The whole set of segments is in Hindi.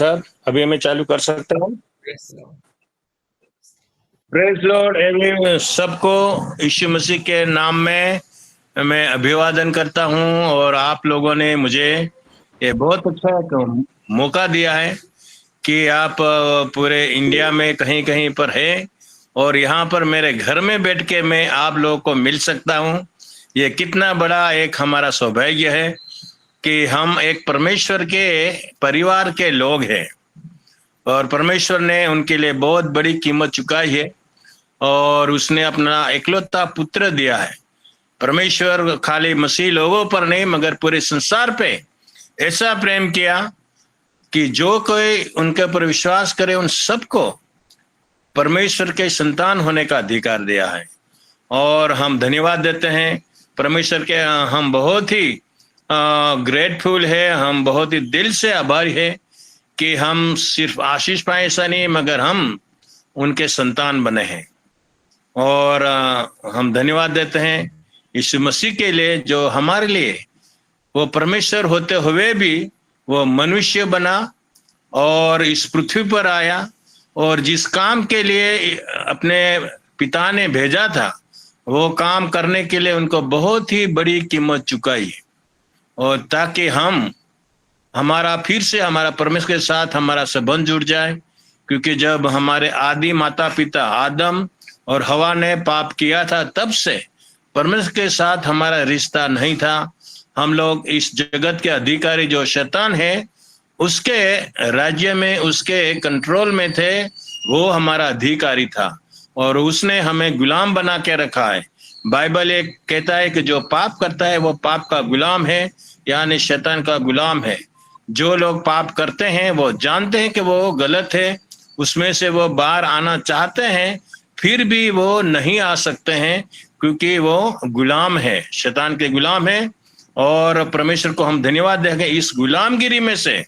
सर अभी हमें चालू कर सकते हैं। प्रेज लॉर्ड एवरी सबको यीशु मसीह के नाम में मैं अभिवादन करता हूं और आप लोगों ने मुझे ये बहुत अच्छा मौका दिया है कि आप पूरे इंडिया में कहीं कहीं पर है और यहाँ पर मेरे घर में बैठ के मैं आप लोगों को मिल सकता हूँ। ये कितना बड़ा एक हमारा सौभाग्य है कि हम एक परमेश्वर के परिवार के लोग हैं और परमेश्वर ने उनके लिए बहुत बड़ी कीमत चुकाई है और उसने अपना एकलौता पुत्र दिया है। परमेश्वर खाली मसीह लोगों पर नहीं मगर पूरे संसार पे ऐसा प्रेम किया कि जो कोई उनके ऊपर विश्वास करे उन सबको परमेश्वर के संतान होने का अधिकार दिया है और हम धन्यवाद देते हैं परमेश्वर के। हम बहुत ही ग्रेटफुल है, हम बहुत ही दिल से आभारी है कि हम सिर्फ आशीष पाए ऐसा नहीं मगर हम उनके संतान बने हैं और हम धन्यवाद देते हैं यीशु मसीह के लिए जो हमारे लिए वो परमेश्वर होते हुए भी वो मनुष्य बना और इस पृथ्वी पर आया और जिस काम के लिए अपने पिता ने भेजा था वो काम करने के लिए उनको बहुत ही बड़ी कीमत चुकाई और ताकि हमारा फिर से हमारा परमेश्वर के साथ हमारा संबंध जुड़ जाए, क्योंकि जब हमारे आदि माता पिता आदम और हवा ने पाप किया था तब से परमेश्वर के साथ हमारा रिश्ता नहीं था। हम लोग इस जगत के अधिकारी जो शैतान है उसके राज्य में उसके कंट्रोल में थे, वो हमारा अधिकारी था और उसने हमें गुलाम बना के रखा है। बाइबल एक कहता है कि जो पाप करता है वो पाप का गुलाम है, यानी शैतान का गुलाम है। जो लोग पाप करते हैं वो जानते हैं कि वो गलत है, उसमें से वो बाहर आना चाहते हैं फिर भी वो नहीं आ सकते हैं क्योंकि वो गुलाम है, शैतान के गुलाम है। और परमेश्वर को हम धन्यवाद देंगे इस गुलामगिरी में से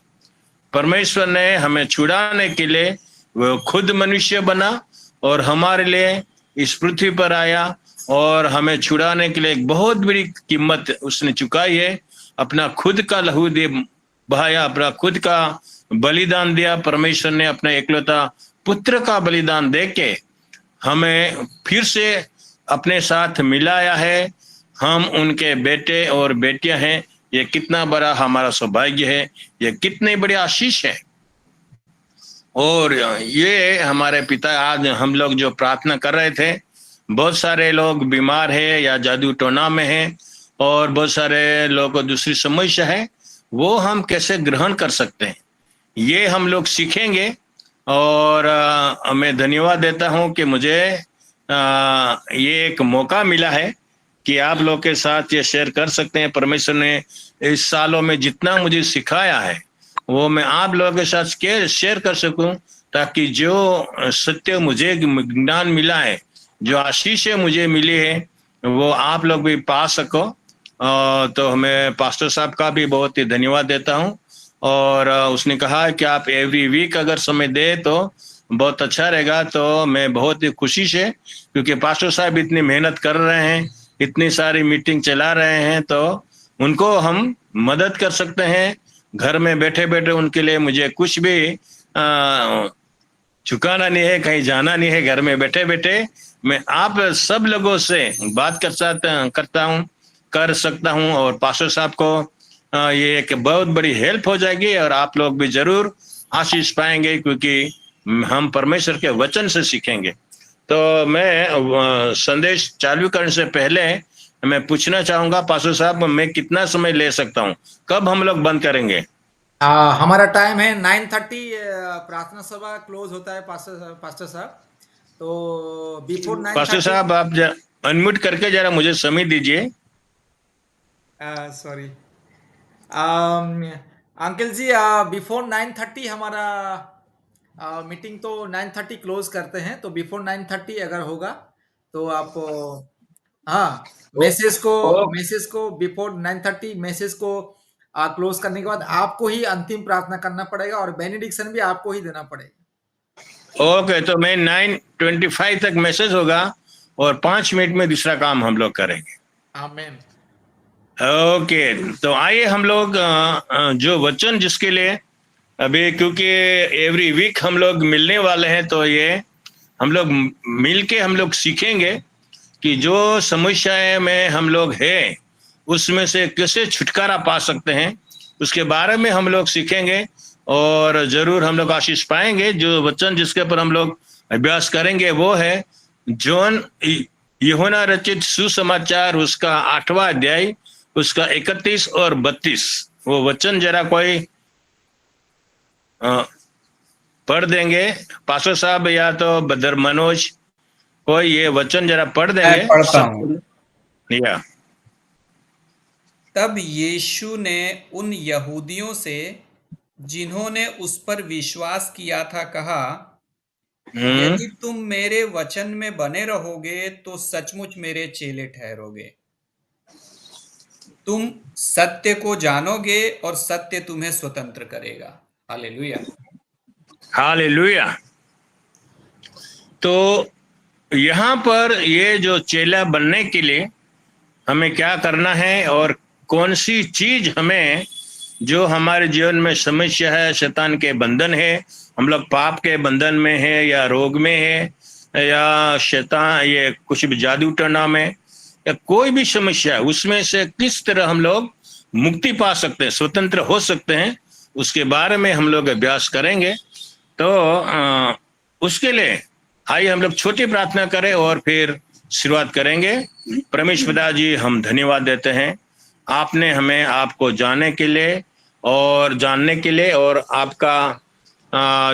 परमेश्वर ने हमें छुड़ाने के लिए वो खुद मनुष्य बना और हमारे लिए इस पृथ्वी पर आया और हमें छुड़ाने के लिए एक बहुत बड़ी कीमत उसने चुकाई है। अपना खुद का लहू दे बहाया, अपना खुद का बलिदान दिया। परमेश्वर ने अपने एकलौता पुत्र का बलिदान देके हमें फिर से अपने साथ मिलाया है। हम उनके बेटे और बेटियां हैं। ये कितना बड़ा हमारा सौभाग्य है, ये कितनी बड़ी आशीष है। और ये हमारे पिता आज हम लोग जो प्रार्थना कर रहे थे, बहुत सारे लोग बीमार है या जादू टोना में है और बहुत सारे लोगों को दूसरी समस्या है, वो हम कैसे ग्रहण कर सकते हैं ये हम लोग सीखेंगे। और मैं धन्यवाद देता हूं कि मुझे ये एक मौका मिला है कि आप लोग के साथ ये शेयर कर सकते हैं। परमेश्वर ने इस सालों में जितना मुझे सिखाया है वो मैं आप लोगों के साथ शेयर कर सकूं, ताकि जो सत्य मुझे ज्ञान मिला है, जो आशीषें मुझे मिली है, वो आप लोग भी पा सको। तो मैं पास्टर साहब का भी बहुत ही धन्यवाद देता हूं और उसने कहा कि आप एवरी वीक अगर समय दे तो बहुत अच्छा रहेगा। तो मैं बहुत ही खुशी से, क्योंकि पास्टर साहब इतनी मेहनत कर रहे हैं, इतनी सारी मीटिंग चला रहे हैं, तो उनको हम मदद कर सकते हैं। घर में बैठे बैठे उनके लिए मुझे कुछ भी चुकाना नहीं है, कहीं जाना नहीं है। घर में बैठे बैठे मैं आप सब लोगों से बात कर सकता हूं और पास्टर साहब को ये एक बहुत बड़ी हेल्प हो जाएगी और आप लोग भी जरूर आशीष पाएंगे, क्योंकि हम परमेश्वर के वचन से सीखेंगे। तो मैं संदेश चालू करने से पहले मैं पूछना चाहूंगा पास्टर साहब, मैं कितना समय ले सकता हूं, कब हम लोग बंद करेंगे? हमारा टाइम है 9:30 प्रार्थना सभा क्लोज होता है पास्टर साहब। तो बिफोर 9:30 पास्टर साहब आप अनम्यूट करके जरा मुझे समय दीजिए। सॉरी अंकल जी, बिफोर 9:30 हमारा मीटिंग तो 9:30 क्लोज करते हैं, तो बिफोर 9:30 अगर होगा तो आप हाँ मैसेज को बिफोर 9:30 मैसेज को क्लोज करने के बाद आपको ही अंतिम प्रार्थना करना पड़ेगा और बेनेडिक्शन भी आपको ही देना पड़ेगा। ओके, तो मैं 9:25 तक मैसेज होगा और 5 मिनट में दूसरा काम हम लोग करेंगे। आमीन। ओके, तो आइए हम लोग जो वचन जिसके लिए अभी क्योंकि एवरी वीक हम लोग मिलने वाले हैं, तो ये हम लोग मिल के हम लोग सीखेंगे कि जो समस्याएं में हम लोग हैं उसमें से कैसे छुटकारा पा सकते हैं, उसके बारे में हम लोग सीखेंगे और जरूर हम लोग आशीष पाएंगे। जो वचन जिसके ऊपर हम लोग अभ्यास करेंगे वो है जॉन यूहन्ना रचित सुसमाचार, उसका 8वां अध्याय, उसका 31 और 32। वो वचन जरा कोई पढ़ देंगे, पास्टर साहब या तो बदर मनोज, कोई ये वचन जरा पढ़ देंगे। मैं पढ़ता हूँ। या तब यीशु ने उन यहूदियों से जिन्होंने उस पर विश्वास किया था कहा, यदि तुम मेरे वचन में बने रहोगे तो सचमुच मेरे चेले ठहरोगे। तुम सत्य को जानोगे और सत्य तुम्हें स्वतंत्र करेगा। Hallelujah, hallelujah. तो यहाँ पर ये जो चेला बनने के लिए हमें क्या करना है और कौन सी चीज हमें, जो हमारे जीवन में समस्या है, शैतान के बंधन है, हम लोग पाप के बंधन में है या रोग में है या शैतान ये कुछ भी जादू टोना में या कोई भी समस्या है, उसमें से किस तरह हम लोग मुक्ति पा सकते हैं, स्वतंत्र हो सकते हैं, उसके बारे में हम लोग अभ्यास करेंगे। तो उसके लिए आइए हम लोग छोटी प्रार्थना करें और फिर शुरुआत करेंगे। परमेश्वर पिता जी, हम धन्यवाद देते हैं, आपने हमें आपको जानने के लिए और आपका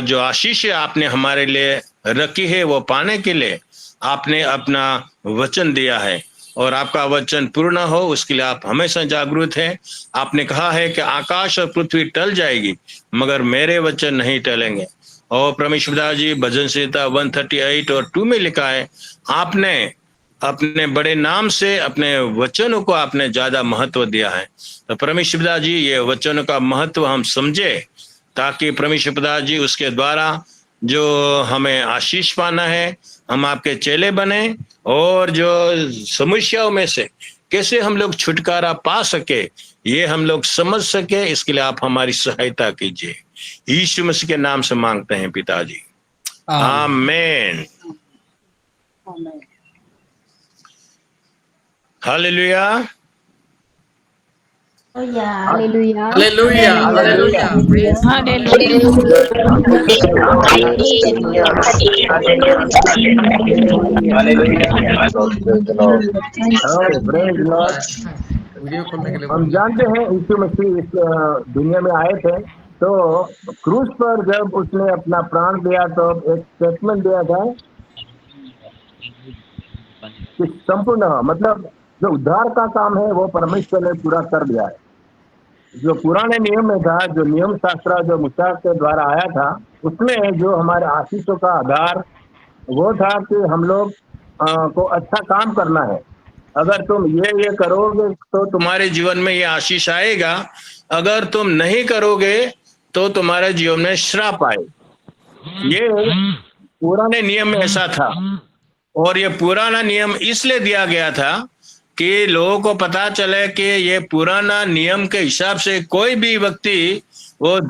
जो आशीष आपने हमारे लिए रखी है वो पाने के लिए आपने अपना वचन दिया है और आपका वचन पूर्ण हो उसके लिए आप हमेशा जागरूक हैं। आपने कहा है कि आकाश और पृथ्वी टल जाएगी मगर मेरे वचन नहीं टलेंगे। और परमेश्वर पिता जी, भजन संहिता 138 और 2 में लिखा है, आपने अपने बड़े नाम से अपने वचनों को आपने ज्यादा महत्व दिया है। तो परमेश्वर पिता जी, ये वचनों का महत्व हम समझे ताकि परमेश्वर पिता जी उसके द्वारा जो हमें आशीष पाना है, हम आपके चेले बने और जो समस्याओं में से कैसे हम लोग छुटकारा पा सके ये हम लोग समझ सके, इसके लिए आप हमारी सहायता कीजिए। यीशु मसीह के नाम से मांगते हैं पिताजी, आमीन। Hallelujah, hallelujah, hallelujah, hallelujah, praise video खोलने के लिए हम जानते हैं यीशु मसीह इस दुनिया में आए थे, तो क्रूस पर जब उसने अपना प्राण दिया तो एक स्टेटमेंट दिया था कि संपूर्ण, मतलब जो उद्धार का काम है वो परमेश्वर ने पूरा कर दिया है। जो पुराने नियम में था, जो नियम शास्त्र जो मूसा के द्वारा आया था, उसमें जो हमारे आशीषों का आधार वो था कि हम लोग को अच्छा काम करना है। अगर तुम ये करोगे तो तुम्हारे जीवन में ये आशीष आएगा, अगर तुम नहीं करोगे तो तुम्हारे जीवन में श्राप आए। ये पुराने नियम में ऐसा था और ये पुराना नियम इसलिए दिया गया था कि लोगों को पता चले कि ये पुराना नियम के हिसाब से कोई भी व्यक्ति वो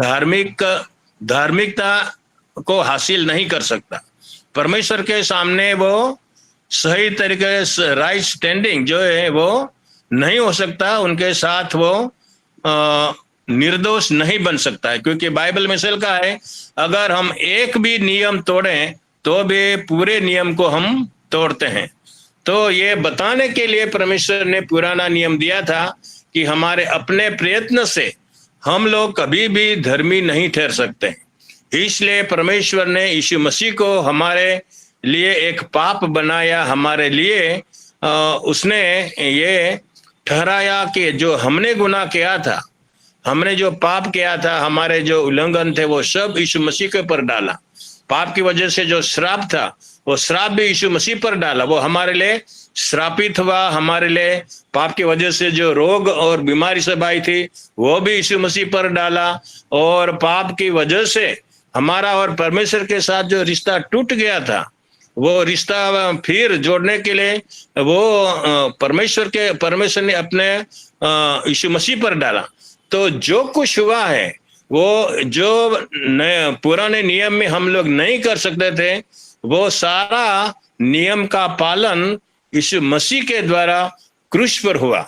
धार्मिकता को हासिल नहीं कर सकता। परमेश्वर के सामने वो सही तरीके से राइट स्टैंडिंग जो है वो नहीं हो सकता, उनके साथ वो निर्दोष नहीं बन सकता है, क्योंकि बाइबल में लिखा है अगर हम एक भी नियम तोड़ें तो भी पूरे नियम को हम तोड़ते हैं। तो ये बताने के लिए परमेश्वर ने पुराना नियम दिया था कि हमारे अपने प्रयत्न से हम लोग कभी भी धर्मी नहीं ठहर सकते। इसलिए परमेश्वर ने यीशु मसीह को हमारे लिए एक पाप बनाया, हमारे लिए उसने ये ठहराया कि जो हमने गुनाह किया था, हमने जो पाप किया था, हमारे जो उल्लंघन थे वो सब यीशु मसीह के ऊपर डाला। पाप की वजह से जो श्राप था वो श्राप भी यीशु मसीह पर डाला, वो हमारे लिए श्रापित हुआ। हमारे लिए पाप की वजह से जो रोग और बीमारी सब आई थी वो भी यीशु मसीह पर डाला, और पाप की वजह से हमारा और परमेश्वर के साथ जो रिश्ता टूट गया था वो रिश्ता फिर जोड़ने के लिए वो परमेश्वर ने अपने यीशु मसीह पर डाला। तो जो कुछ हुआ है वो जो पुराने नियम में हम लोग नहीं कर सकते थे, वो सारा नियम का पालन यीशु मसीह के द्वारा क्रूस पर हुआ।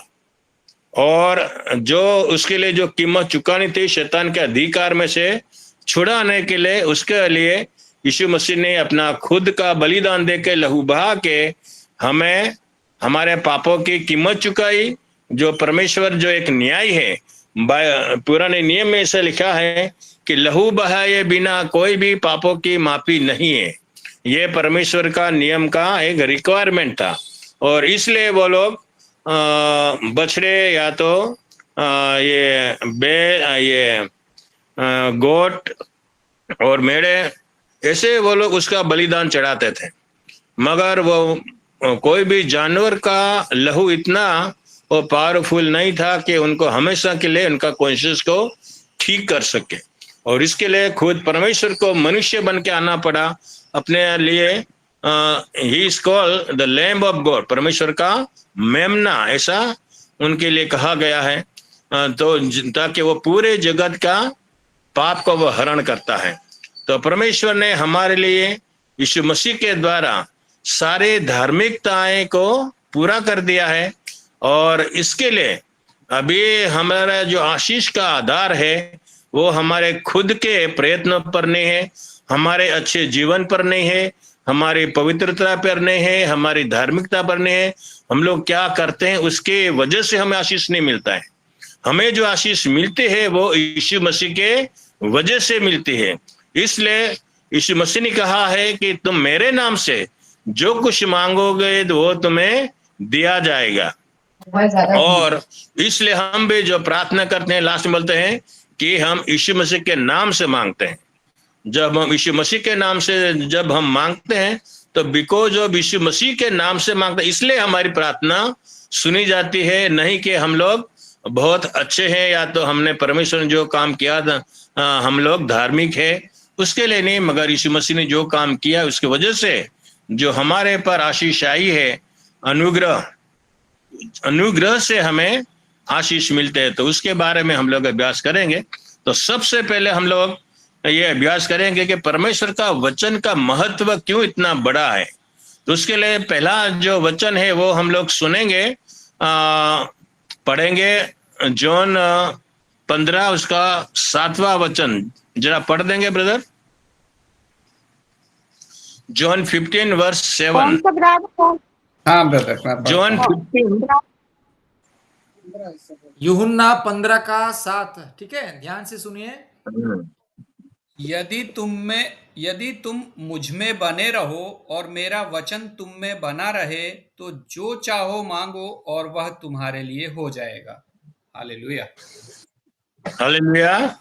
और जो उसके लिए जो कीमत चुकानी थी शैतान के अधिकार में से छुड़ाने के लिए, उसके लिए यीशु मसीह ने अपना खुद का बलिदान दे के, लहू बहा के हमें हमारे पापों की कीमत चुकाई। जो परमेश्वर जो एक न्याय है, पुराने नियम में ऐसा लिखा है कि लहू बहाए बिना कोई भी पापों की माफी नहीं है। ये परमेश्वर का नियम का एक रिक्वायरमेंट था। और इसलिए वो लोग बछड़े या तो ये गोट और मेढ़े ऐसे वो लोग उसका बलिदान चढ़ाते थे। मगर वो कोई भी जानवर का लहू इतना वो पावरफुल नहीं था कि उनको हमेशा के लिए उनका कॉन्शियस को ठीक कर सके। और इसके लिए खुद परमेश्वर को मनुष्य बन के आना पड़ा अपने लिए। He is called the lamb of God, परमेश्वर का मेमना, ऐसा उनके लिए कहा गया है। तो ताकि वो पूरे जगत का पाप को वो हरण करता है। तो परमेश्वर ने हमारे लिए यीशु मसीह के द्वारा सारे धार्मिकताएं को पूरा कर दिया है। और इसके लिए अभी हमारा जो आशीष का आधार है वो हमारे खुद के प्रयत्न पर नहीं है, हमारे अच्छे जीवन पर नहीं है, हमारी पवित्रता पर नहीं है, हमारी धार्मिकता पर नहीं है। हम लोग क्या करते हैं उसके वजह से हमें आशीष नहीं मिलता है। हमें जो आशीष मिलती है वो यीशु मसीह के वजह से मिलती है। इसलिए यीशु मसीह ने कहा है कि तुम मेरे नाम से जो कुछ मांगोगे तो वो तुम्हें दिया जाएगा। और इसलिए हम भी जो प्रार्थना करते हैं लास्ट में बोलते हैं कि हम यीशु मसीह के नाम से मांगते हैं। जब हम यीशु मसीह के नाम से जब हम मांगते हैं तो बिकॉज ऑफ यीशु मसीह के नाम से मांगते हैं, इसलिए हमारी प्रार्थना सुनी जाती है। नहीं कि हम लोग बहुत अच्छे हैं या तो हमने परमेश्वर ने जो काम किया था हम लोग धार्मिक है, उसके लिए नहीं, मगर यीशु मसीह ने जो काम किया उसकी वजह से जो हमारे पर आशीष आई है, अनुग्रह से हमें आशीष मिलते हैं। तो उसके बारे में हम लोग अभ्यास करेंगे। तो सबसे पहले हम लोग ये अभ्यास करेंगे कि परमेश्वर का वचन का महत्व क्यों इतना बड़ा है। तो उसके लिए पहला जो वचन है वो हम लोग सुनेंगे, पढ़ेंगे जॉन 15 उसका 7वां वचन जरा पढ़ देंगे ब्रदर। John 15 verse 7। हाँ ब्रदर, जॉन 15 यूहन्ना 15 का 7। ठीक है, ध्यान से सुनिए। यदि तुम मुझ में बने रहो और मेरा वचन तुम में बना रहे तो जो चाहो मांगो और वह तुम्हारे लिए हो जाएगा। Hallelujah, hallelujah.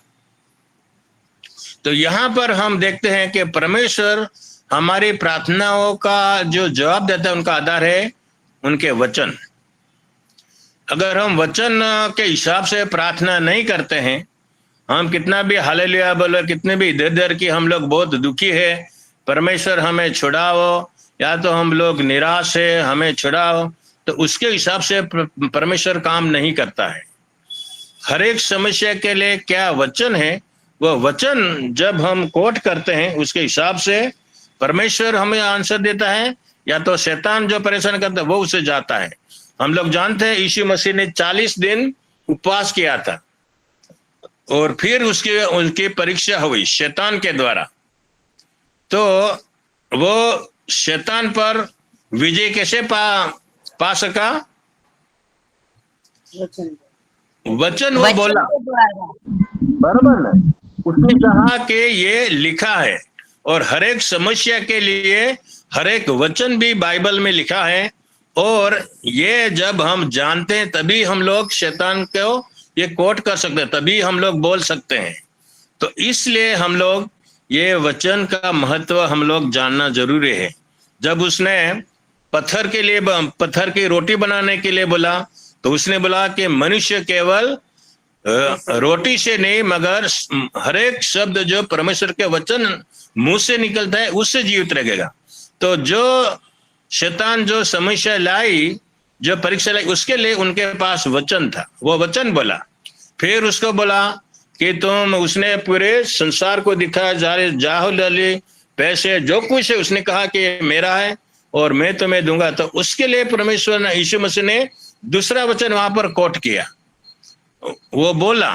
तो यहाँ पर हम देखते हैं कि परमेश्वर हमारी प्रार्थनाओं का जो जवाब देता है उनका आधार है उनके वचन। अगर हम वचन के हिसाब से प्रार्थना नहीं करते हैं, हम कितना भी हालेलुया बोलो, कितने भी इधर कि हम लोग बहुत दुखी है, परमेश्वर हमें छुड़ाओ, या तो हम लोग निराश है हमें छुड़ाओ, तो उसके हिसाब से परमेश्वर काम नहीं करता है। हर एक समस्या के लिए क्या वचन है, वह वचन जब हम कोट करते हैं उसके हिसाब से परमेश्वर हमें आंसर देता है, या तो शैतान जो परेशान करता है वो उसे जाता है। हम लोग जानते हैं यीशु मसीह ने 40 दिन उपवास किया था और फिर उनकी परीक्षा हुई शैतान के द्वारा। तो वो शैतान पर विजय कैसे पा सका? वचन वो बोला, बराबर ना। उसने कहा कि ये लिखा है, और हर एक समस्या के लिए हर एक वचन भी बाइबल में लिखा है। और ये जब हम जानते हैं तभी हम लोग शैतान को ये कोट कर सकते हैं, तभी हम लोग बोल सकते हैं। तो इसलिए हम लोग ये वचन का महत्व हम लोग जानना जरूरी है। जब उसने पत्थर की रोटी बनाने के लिए बोला, तो उसने बोला कि मनुष्य केवल रोटी से नहीं मगर हर एक शब्द जो परमेश्वर के वचन मुंह से निकलता है उससे जीवित रहेगा। तो जो शैतान जो समस्या लाई, जो परीक्षा लाई, उसके लिए उनके पास वचन था, वो वचन बोला। फिर उसको बोला कि तुम, उसने पूरे संसार को दिखाया, जाहो डाली पैसे जो कुछ है, उसने कहा कि मेरा है और मैं तुम्हें दूंगा। तो उसके लिए परमेश्वर ने, यीशु मसीह ने दूसरा वचन वहां पर कोट किया, वो बोला,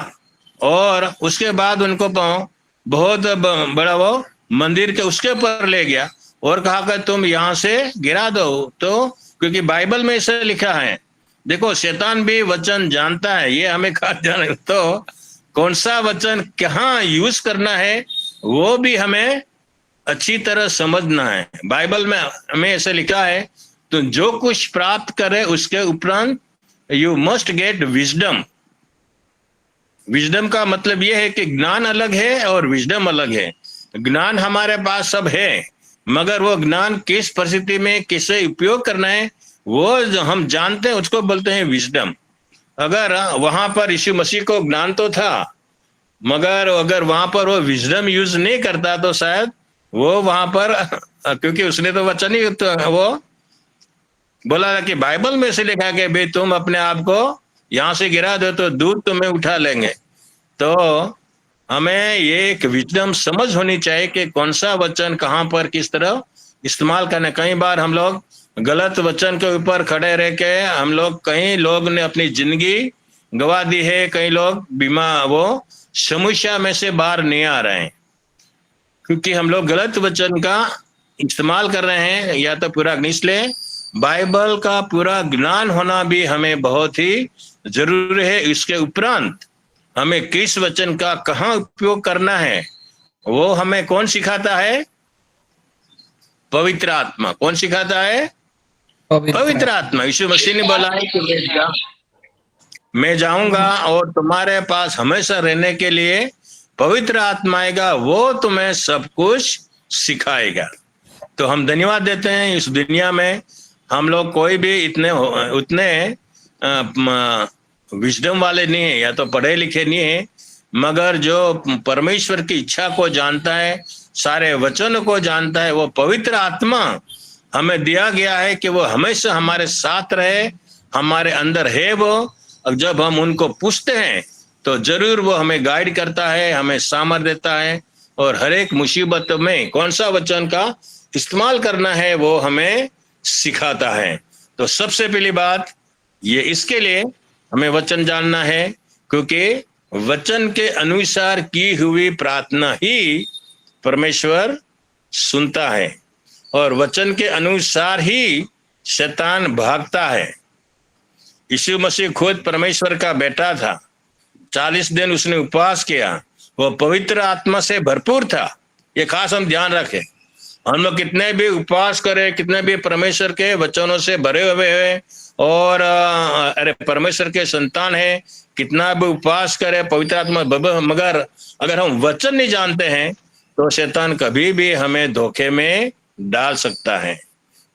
और उसके बाद उनको बहुत बड़ा वो मंदिर के उसके ऊपर ले गया और कहा कि तुम यहां से गिरा दो। तो क्योंकि बाइबल में ऐसा लिखा है, देखो शैतान भी वचन जानता है, ये हमें कहा जाना, तो कौन सा वचन कहाँ यूज करना है वो भी हमें अच्छी तरह समझना है। बाइबल में हमें ऐसे लिखा है, तो जो कुछ प्राप्त करे उसके उपरांत you must get wisdom. Wisdom का मतलब यह है कि ज्ञान अलग है और विजडम अलग है। ज्ञान हमारे पास सब है, मगर वो ज्ञान किस परिस्थिति में किसे उपयोग करना है वो जो हम जानते हैं उसको बोलते हैं विजडम। अगर वहां पर यीशु मसीह को ज्ञान तो था, मगर अगर वहां पर वो विजडम यूज नहीं करता तो शायद वो वहां पर, क्योंकि उसने तो वचन ही तो वो बोला था कि बाइबल में से लिखा कि भाई तुम अपने आप को यहां से गिरा दो तो दूध तुम्हें उठा लेंगे। तो हमें ये एक विजडम समझ होनी चाहिए कि कौन सा वचन कहां पर किस तरह इस्तेमाल करना। कई बार हम लोग गलत वचन के ऊपर खड़े रह के हम लोग, कई लोग ने अपनी जिंदगी गवा दी है, कई लोग बीमार, वो समस्या में से बाहर नहीं आ रहे हैं क्योंकि हम लोग गलत वचन का इस्तेमाल कर रहे हैं या तो पूरा। इसलिए बाइबल का पूरा ज्ञान होना भी हमें बहुत ही जरूरी है। इसके उपरांत हमें किस वचन का कहाँ उपयोग करना है वो हमें कौन सिखाता है? पवित्र आत्मा। कौन सिखाता है? पवित्र आत्मा। यीशु मसीह ने बोला है कि मैं जाऊंगा और तुम्हारे पास हमेशा रहने के लिए पवित्र आत्मा आएगा, वो तुम्हें सब कुछ सिखाएगा। तो हम धन्यवाद देते हैं, इस दुनिया में हम लोग कोई भी उतने विजडम वाले नहीं है या तो पढ़े लिखे नहीं है, मगर जो परमेश्वर की इच्छा को जानता है, सारे वचनों को जानता है, वो पवित्र आत्मा हमें दिया गया है कि वो हमेशा हमारे साथ रहे, हमारे अंदर है वो। और जब हम उनको पूछते हैं तो जरूर वो हमें गाइड करता है, हमें सामर्थ देता है और हर एक मुसीबत में कौन सा वचन का इस्तेमाल करना है वो हमें सिखाता है। तो सबसे पहली बात ये, इसके लिए हमें वचन जानना है, क्योंकि वचन के अनुसार की हुई प्रार्थना ही परमेश्वर सुनता है और वचन के अनुसार ही शैतान भागता है। यीशु मसीह खुद परमेश्वर का बेटा था, 40 दिन उसने उपवास किया, वो पवित्र आत्मा से भरपूर था। ये खास हम ध्यान रखें, हम लोग कितने भी उपवास करें, कितने भी परमेश्वर के वचनों से भरे हुए हैं और अरे परमेश्वर के संतान है, कितना भी उपवास करें पवित्र आत्मा, मगर अगर हम वचन नहीं जानते हैं तो शैतान कभी भी हमें धोखे में डाल सकता है,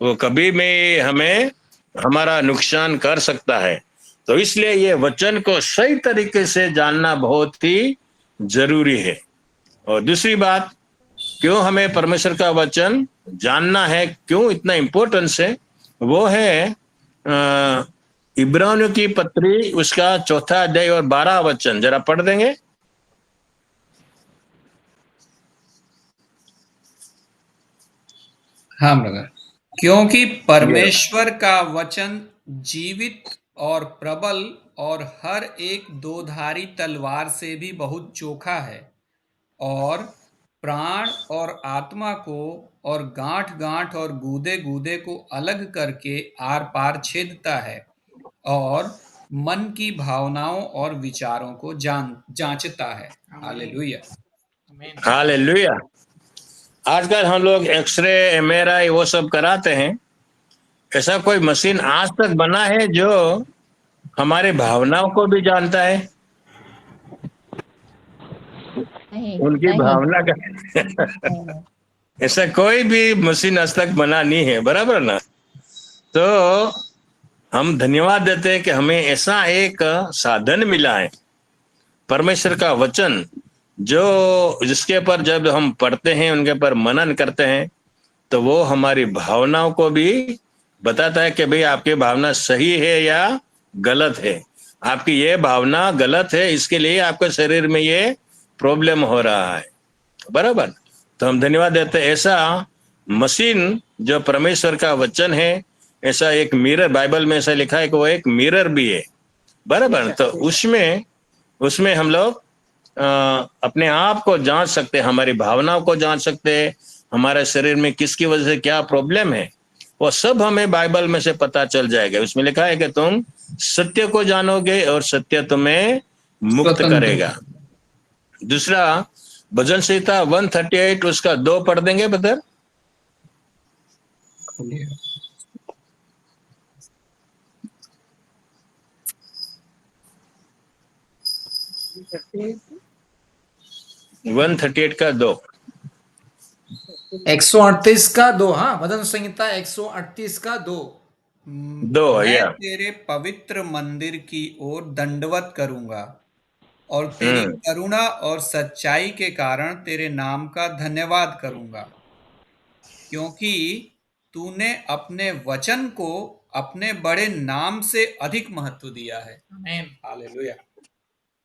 वो कभी भी हमें हमारा नुकसान कर सकता है। तो इसलिए ये वचन को सही तरीके से जानना बहुत ही जरूरी है। और दूसरी बात, क्यों हमें परमेश्वर का वचन जानना है, क्यों इतना इम्पोर्टेंस है, वो है इब्रानियों की पत्री उसका 4 अध्याय और 12 वचन जरा पढ़ देंगे। हाँ ब्रदर। क्योंकि परमेश्वर का वचन जीवित और प्रबल और हर एक दोधारी तलवार से भी बहुत चोखा है और प्राण और आत्मा को और गांठ गांठ और गूदे गूदे को अलग करके आर पार छेदता है और मन की भावनाओं और विचारों को जांचता है। हालेलुया। हालेलुया। आजकल हम लोग एक्सरे, एमआरआई वो सब कराते हैं, ऐसा कोई मशीन आज तक बना है जो हमारे भावनाओं को भी जानता है? उनकी भावना का ऐसा कोई भी मशीन आज तक बना नहीं है, बराबर ना? तो हम धन्यवाद देते हैं कि हमें ऐसा एक साधन मिला है, परमेश्वर का वचन, जो जिसके पर जब हम पढ़ते हैं, उनके पर मनन करते हैं, तो वो हमारी भावनाओं को भी बताता है कि भाई आपकी भावना सही है या गलत है। आपकी ये भावना गलत है, इसके लिए आपके शरीर में ये प्रॉब्लम हो रहा है, बराबर। तो हम धन्यवाद देते हैं। ऐसा मशीन जो परमेश्वर का वचन है, ऐसा एक मिरर, बाइबल में ऐसा लिखा है कि वो एक मिरर भी है, बराबर। तो उसमें हम लोग अपने आप को जांच सकते हैं, हमारी भावनाओं को जांच सकते हैं, हमारे शरीर में किसकी वजह से क्या प्रॉब्लम है, वो सब हमें बाइबल में से पता चल जाएगा। उसमें लिखा है कि तुम सत्य को जानोगे और सत्य तुम्हें मुक्त स्वतंत्र। करेगा। दूसरा, भजन संहिता 138 उसका 2 पढ़ देंगे बदर। वन 138 का 2। 138 का 2। हाँ, भजन संहिता 138 का 2। 2 मैं या तेरे पवित्र मंदिर की ओर दंडवत करूंगा और तेरी करुणा और सच्चाई के कारण तेरे नाम का धन्यवाद करूंगा, क्योंकि तूने अपने वचन को अपने बड़े नाम से अधिक महत्व दिया है। आमीन, हालेलुया।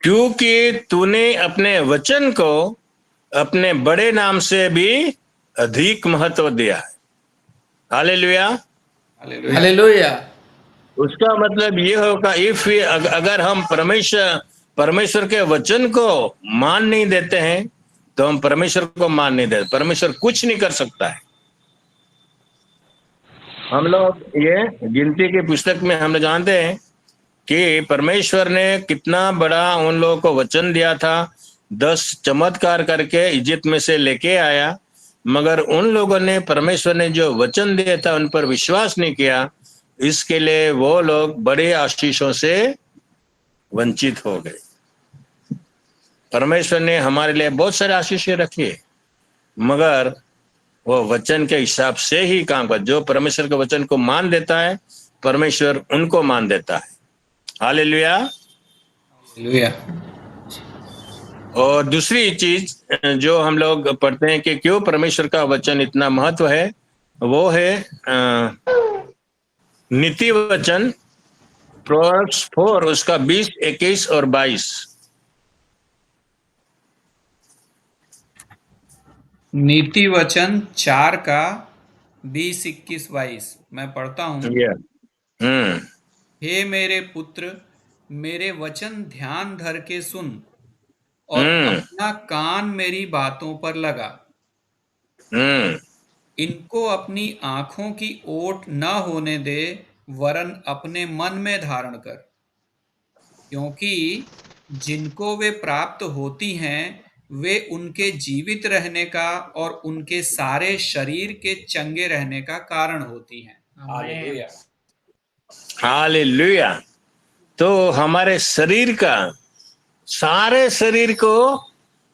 क्योंकि तूने अपने वचन को अपने बड़े नाम से भी अधिक महत्व दिया है। Hallelujah, hallelujah. हालेलुया। उसका मतलब ये होगा, इफ अगर हम परमेश्वर के वचन को मान नहीं देते हैं तो हम परमेश्वर को मान नहीं देते, परमेश्वर कुछ नहीं कर सकता है। हम लोग ये गिनती की पुस्तक में हम लोग जानते हैं कि परमेश्वर ने कितना बड़ा उन लोगों को वचन दिया था, 10 चमत्कार करके इजिप्ट में से लेके आया, मगर उन लोगों ने, परमेश्वर ने जो वचन दिया था उन पर विश्वास नहीं किया, इसके लिए वो लोग बड़े आशीषों से वंचित हो गए। परमेश्वर ने हमारे लिए बहुत सारे आशीषें रखी है, मगर वो वचन के हिसाब से ही काम कर। जो परमेश्वर के वचन को मान देता है, परमेश्वर उनको मान देता है। हालेलुया। हालेलुया। और दूसरी चीज जो हम लोग पढ़ते हैं कि क्यों परमेश्वर का वचन इतना महत्व है, वो है नीति वचन, प्रोवर्ब्स 4 उसका 20, 21 और 22। नीति वचन 4 का 20, 21, 22 मैं पढ़ता हूं। हे मेरे पुत्र, मेरे वचन ध्यान धर के सुन और अपना कान मेरी बातों पर लगा। इनको अपनी आंखों की ओट न होने दे, वरन अपने मन में धारण कर, क्योंकि जिनको वे प्राप्त होती हैं वे उनके जीवित रहने का और उनके सारे शरीर के चंगे रहने का कारण होती हैं। हालेलुया। हालेलुया। तो हमारे शरीर का, सारे शरीर को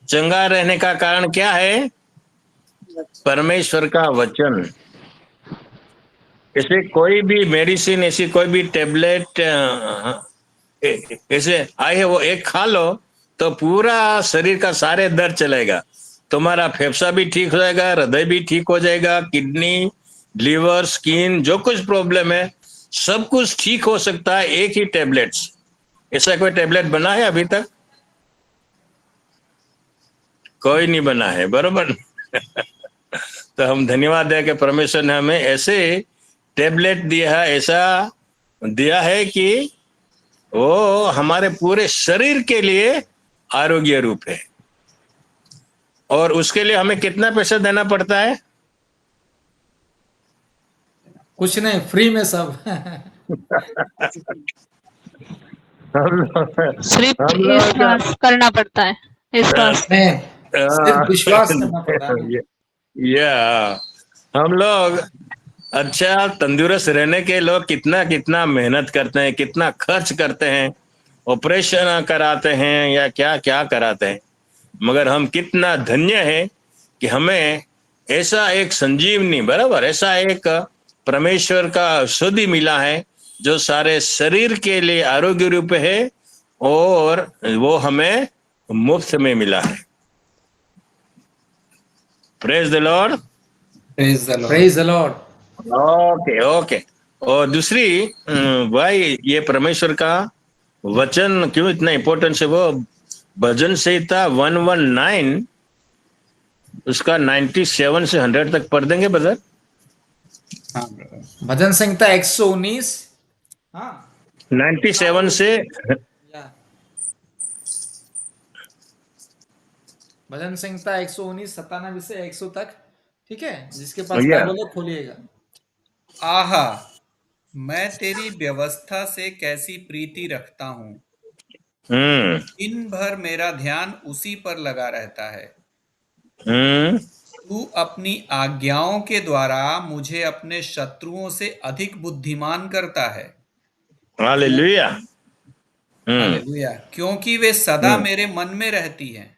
चंगा रहने का कारण क्या है? परमेश्वर का वचन। ऐसे कोई भी मेडिसिन, ऐसी कोई भी टेबलेट ऐसे आई है, वो एक खा लो तो पूरा शरीर का सारे दर्द चलेगा, तुम्हारा फेफड़ा भी ठीक हो जाएगा, हृदय भी ठीक हो जाएगा, किडनी, लीवर, स्किन, जो कुछ प्रॉब्लम है सब कुछ ठीक हो सकता है एक ही टेबलेट से। ऐसा कोई टेबलेट बना है अभी तक? कोई नहीं बना है, बरोबर। तो हम धन्यवाद दें कि परमेश्वर ने हमें ऐसे टेबलेट दिया है, ऐसा दिया है कि वो हमारे पूरे शरीर के लिए आरोग्य रूप है। और उसके लिए हमें कितना पैसा देना पड़ता है? कुछ नहीं, फ्री में सब। सिर्फ विश्वास करना पड़ता है, विश्वास। नहीं, सिर्फ विश्वास करना पड़ता है। या हम लोग अच्छा तंदुरुस्त रहने के लोग कितना कितना मेहनत करते हैं, कितना खर्च करते हैं, ऑपरेशन कराते हैं या क्या क्या कराते हैं, मगर हम कितना धन्य है कि हमें ऐसा एक संजीवनी, बराबर, ऐसा एक परमेश्वर का औषधि मिला है जो सारे शरीर के लिए आरोग्य रूप है और वो हमें मुफ्त में मिला है। Praise the Lord, praise the Lord. Praise the Lord. Okay okay. और दूसरी भाई, ये परमेश्वर का वचन क्यों इतना इंपॉर्टेंस है? वो भजन संहिता 119 उसका 97 से 100 तक पढ़ देंगे ब्रदर? हाँ ब्रदर। भजन संहिता 119, हाँ 97 से या भजन संहिता 119 97 से 100 तक, ठीक है। जिसके पास या बाइबल है खोलिएगा। आहा, मैं तेरी व्यवस्था से कैसी प्रीति रखता हूँ। हम्म दिन भर मेरा ध्यान उसी पर लगा रहता है। हम्म तू अपनी आज्ञाओं के द्वारा मुझे अपने शत्रुओं से अधिक बुद्धिमान करता है। हालेलुया। हम्म हालेलुया, क्योंकि वे सदा हम्म मेरे मन में रहती हैं।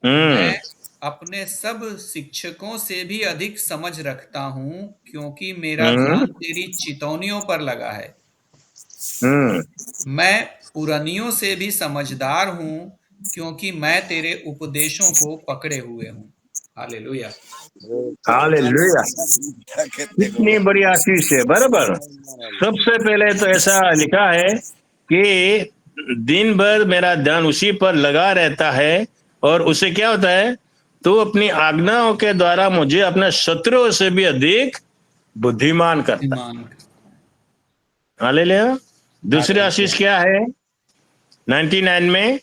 हम्म मैं अपने सब शिक्षकों से भी अधिक समझ रखता हूँ, क्योंकि मेरा हम्म ध्यान तेरी चितौनियों पर लगा है। हम्म मैं पुरानियों से भी समझदार हूँ, क्योंकि मैं तेरे उपदेशों को पकड़े हुए हूँ। हालेलुया। हालेलुया। कितनी बड़ी आशीष है, बराबर। सबसे पहले तो ऐसा लिखा है कि दिन भर मेरा ध्यान उसी पर लगा रहता है, और उससे क्या होता है? तो अपनी आज्ञाओं के द्वारा मुझे अपने शत्रुओं से भी अधिक बुद्धिमान करता है। ईमान। हालेलुया। दूसरी हालेलुया। आशीष क्या है 99 में?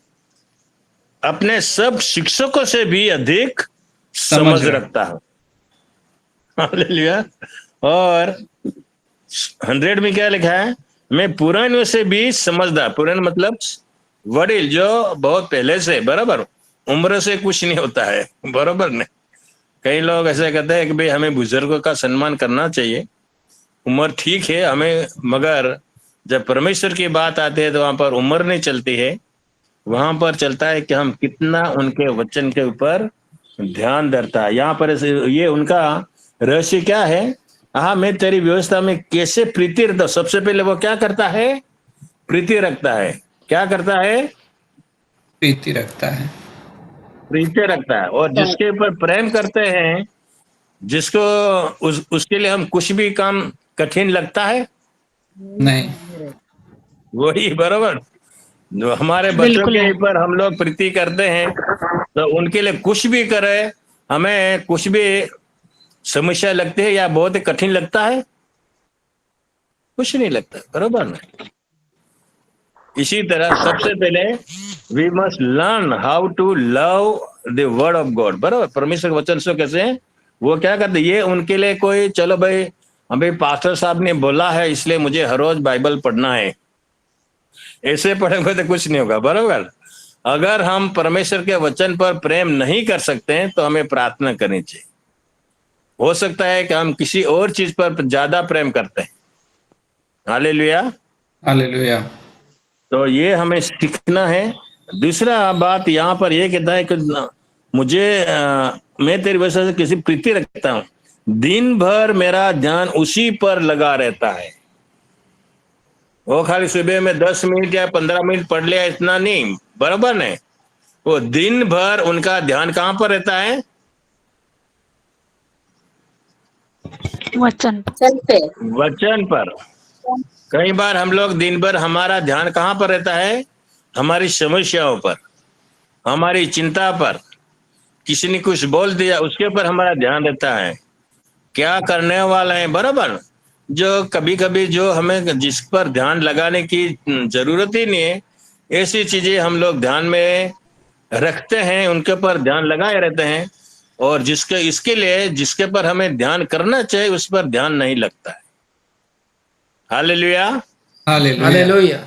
अपने सब शिक्षकों से भी अधिक समझ समझ रख। रखता है। हालेलुया। और 100 में क्या लिखा है? मैं पुरानियों से भी समझदार। पुराने मतलब वडील, जो बहुत पहले से, बराबर। उम्र से कुछ नहीं होता है, बराबर ने। कई लोग ऐसे कहते हैं कि भाई हमें बुजुर्गों का सम्मान करना चाहिए, उम्र ठीक है हमें, मगर जब परमेश्वर की बात आती है तो वहां पर उम्र नहीं चलती है। वहां पर चलता है कि हम कितना उनके वचन के ऊपर ध्यान धरता है। यहाँ पर ये उनका रहस्य क्या है? हाँ, मैं तेरी व्यवस्था में कैसे प्रीति रखता हूं। सबसे पहले वो क्या करता है? प्रीति रखता है। क्या करता है? प्रीति रखता है। प्रीति रखता है। और जिसके ऊपर प्रेम करते हैं, जिसको उसके लिए हम कुछ भी काम कठिन लगता है, नहीं। वही, बराबर। जो हमारे बच्चों बिल्कुल के नहीं। ऊपर हम लोग प्रीति करते हैं, तो उनके लिए कुछ भी करे, हमें कुछ भी समस्या लगती है या बहुत ही कठिन लगता है, कुछ नहीं लगता, बराबर ना। इसी तरह सबसे पहले we must learn how to love the word of God, बराबर। परमेश्वर के वचन से कैसे हैं? वो क्या करते? ये उनके लिए कोई, चलो भाई अभी पास्टर साहब ने बोला है इसलिए मुझे हर रोज बाइबल पढ़ना है, ऐसे पढ़ेंगे तो कुछ नहीं होगा, बराबर। अगर हम परमेश्वर के वचन पर प्रेम नहीं कर सकते हैं तो हमें प्रार्थना करनी चाहिए। हो सकता है कि हम किसी और चीज पर ज्यादा प्रेम करते हैं। हालेलुया। हालेलुया। तो ये हमें सीखना है। दूसरा बात यहाँ पर ये कहता है कि मुझे मैं तेरी वजह से किसी प्रीति रखता हूँ, दिन भर मेरा ध्यान उसी पर लगा रहता है। वो खाली सुबह में 10 मिनट या 15 मिनट पढ़ लिया, इतना नहीं, बराबर नहीं। वो दिन भर उनका ध्यान कहाँ पर रहता है? वचन। वचन पर। कई बार हम लोग दिन भर हमारा ध्यान कहाँ पर रहता है? हमारी समस्याओं पर, हमारी चिंता पर। किसी ने कुछ बोल दिया उसके ऊपर हमारा ध्यान रहता है, क्या करने वाला है, बराबर। जो कभी कभी जो हमें जिस पर ध्यान लगाने की जरूरत ही नहीं है, ऐसी चीजें हम लोग ध्यान में रखते हैं, उनके ऊपर ध्यान लगाए रहते हैं। और जिसके इसके लिए जिसके पर हमें ध्यान करना चाहिए उस पर ध्यान नहीं लगता है। हालेलुया। हालेलुया। हालेलुया।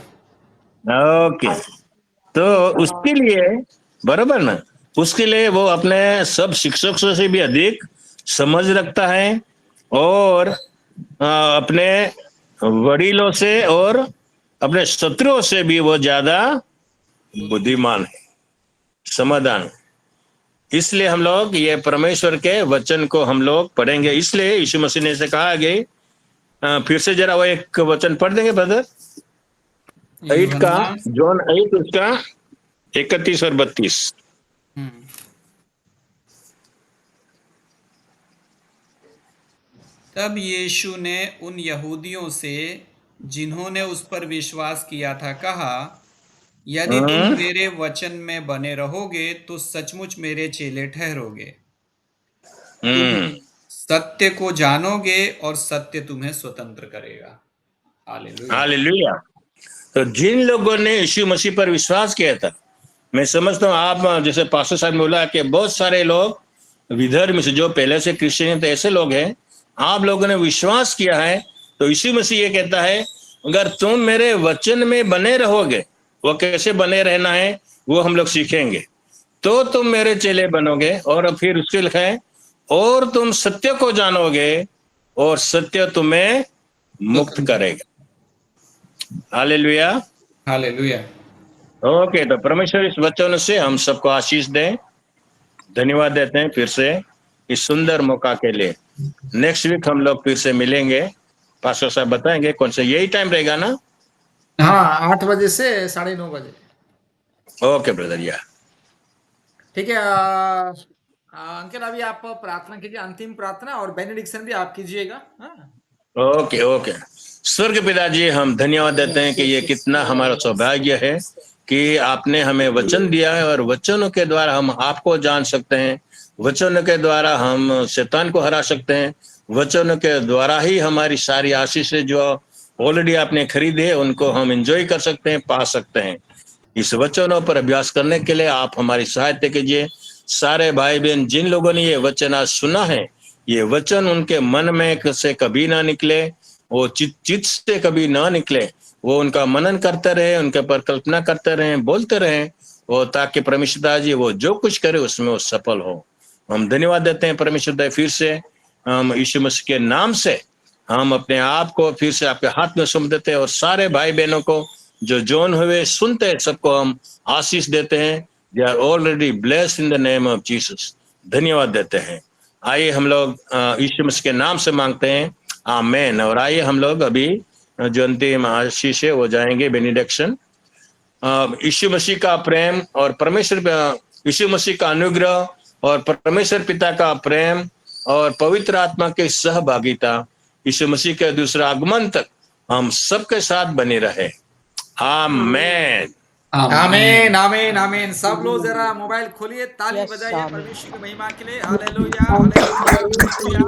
ओके। तो उसके लिए, बराबर ना, उसके लिए वो अपने सब शिक्षकों से भी अधिक समझ रखता है, और अपने वडीलों से और अपने शत्रुओं से भी वो ज्यादा बुद्धिमान है, समाधान। इसलिए हम लोग ये परमेश्वर के वचन को हम लोग पढ़ेंगे। इसलिए यीशु मसीह ने से कहा कि फिर से जरा वो एक वचन पढ़ देंगे ब्रदर, 8 का, यूहन्ना। जॉन 8 उसका 31 और 32। हम्म। तब यीशु ने उन यहूदियों से जिन्होंने उस पर विश्वास किया था कहा, यदि तुम मेरे वचन में बने रहोगे तो सचमुच मेरे चेले ठहरोगे। तुम सत्य को जानोगे और सत्य तुम्हें स्वतंत्र करेगा। हालेलुया। हालेलुया। तो जिन लोगों ने यीशु मसीह पर विश्वास किया था, मैं समझता हूँ आप जैसे पास्टर साहब ने बोला कि बहुत सारे लोग विधर्म से जो पहले से क्रिश्चियन थे ऐसे लोग हैं, आप लोगों ने विश्वास किया है। तो यीशु मसीह ये कहता है, अगर तुम मेरे वचन में बने रहोगे, वो कैसे बने रहना है वो हम लोग सीखेंगे, तो तुम मेरे चेले बनोगे। और फिर उसके लिखा है, और तुम सत्य को जानोगे और सत्य तुम्हें मुक्त करेगा। हालेलुया। हालेलुया। ओके, तो परमेश्वर इस वचन से हम सबको आशीष दें। धन्यवाद देते हैं फिर से इस सुंदर मौका के लिए। नेक्स्ट वीक हम लोग फिर से मिलेंगे। पास्टर साहब बताएंगे कौन सा, यही टाइम रहेगा ना? हाँ, 8 बजे से 9:30 बजे। ओके ब्रदर, या ठीक है। अंकल अभी आप प्रार्थना कीजिए, अंतिम प्रार्थना, और बेनेडिक्शन भी आप कीजिएगा। हाँ, ओके ओके। स्वर्ग पिताजी, हम धन्यवाद देते हैं कि ये कितना हमारा सौभाग्य है कि आपने हमें वचन दिया है और वचनों के द्वारा हम आपको जान सकते हैं, वचनों के द्वारा हम शैतान को हरा सकते हैं, वचनों के द्वारा ही हमारी सारी आशीषें जो ऑलरेडी आपने खरीदे है उनको हम एंजॉय कर सकते हैं, पा सकते हैं। इस वचनों पर अभ्यास करने के लिए आप हमारी सहायता कीजिए। सारे भाई बहन जिन लोगों ने ये वचन आज सुना है, ये वचन उनके मन में से कभी ना निकले, वो चित से कभी ना निकले, वो उनका मनन करते रहे, उनके पर कल्पना करते रहे, बोलते रहे, वो ताकि परमेश्वर जी वो जो कुछ करे उसमें वो सफल हो। हम धन्यवाद देते हैं परमेश्वर, फिर से हम यीशु मसीह के नाम से हम अपने आप को फिर से आपके हाथ में सौंप देते हैं और सारे भाई बहनों को जो जॉन हुए सुनते हैं सबको हम आशीष देते हैं। They are already blessed in the name of Jesus. धन्यवाद देते हैं। आइए हम लोग यीशु मसीह के नाम से मांगते हैं, आमेन। और आइए हम लोग अभी जो अंतिम आशीष है वो जाएंगे, बेनिडिक्शन। यीशु मसीह का प्रेम और परमेश्वर यीशु मसीह का अनुग्रह और परमेश्वर पिता का प्रेम और पवित्र आत्मा की सहभागिता यीशु मसीह के दूसरा आगमन तक हम सबके साथ बने रहे। आमेन। आमीन आमीन आमीन। सब लोग जरा मोबाइल खोलिए, ताली बजाइए परमेश्वर की महिमा के लिए। Hallelujah hallelujah hallelujah.